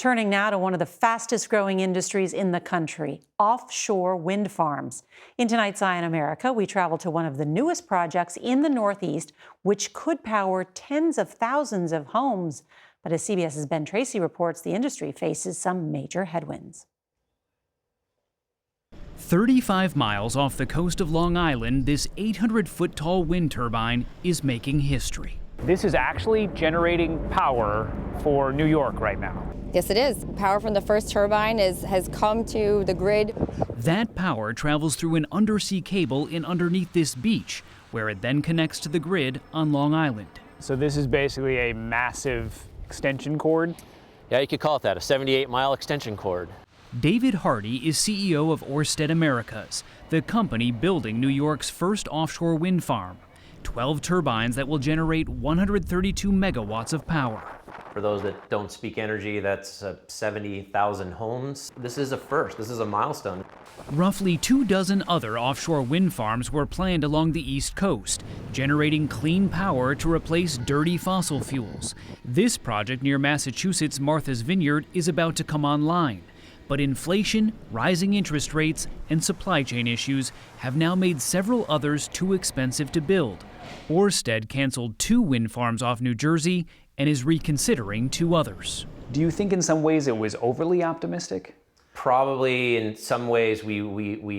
Turning now to one of the fastest growing industries in the country, offshore wind farms. In tonight's Eye on America, we travel to one of the newest projects in the Northeast, which could power tens of thousands of homes. But as CBS's Ben Tracy reports, the industry faces some major headwinds. 35 miles off the coast of Long Island, this 800-foot-tall wind turbine is making history. This is actually generating power for New York right now. Yes, it is. Power from the first turbine has come to the grid. That power travels through an undersea cable in underneath this beach, where it then connects to the grid on Long Island. So this is basically a massive extension cord. Yeah, you could call it that, a 78-mile extension cord. David Hardy is CEO of Ørsted Americas, the company building New York's first offshore wind farm. 12 turbines that will generate 132 megawatts of power. For those that don't speak energy, that's 70,000 homes. This is a first, this is a milestone. Roughly 24 other offshore wind farms were planned along the East Coast, generating clean power to replace dirty fossil fuels. This project near Massachusetts' Martha's Vineyard is about to come online. But inflation, rising interest rates, and supply chain issues have now made several others too expensive to build. Ørsted canceled 2 wind farms off New Jersey and is reconsidering 2 others. Do you think in some ways it was overly optimistic? Probably in some ways we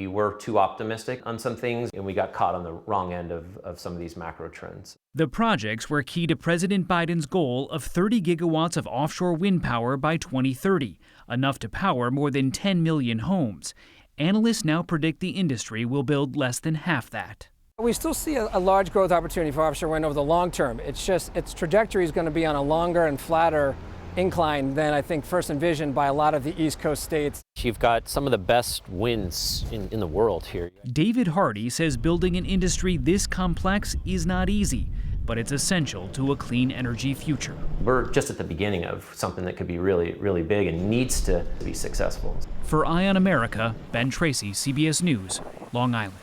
were too optimistic on some things, and we got caught on the wrong end of some of these macro trends. The projects were key to President Biden's goal of 30 gigawatts of offshore wind power by 2030, enough to power more than 10 million homes. Analysts now predict the industry will build less than half that. We still see a large growth opportunity for offshore wind over the long term. It's just its trajectory is going to be on a longer and flatter incline than I think first envisioned by a lot of the East Coast states. You've got some of the best winds in the world here. David Hardy says building an industry this complex is not easy, but it's essential to a clean energy future. We're just at the beginning of something that could be really, really big and needs to be successful. For Eye on America, Ben Tracy, CBS News, Long Island.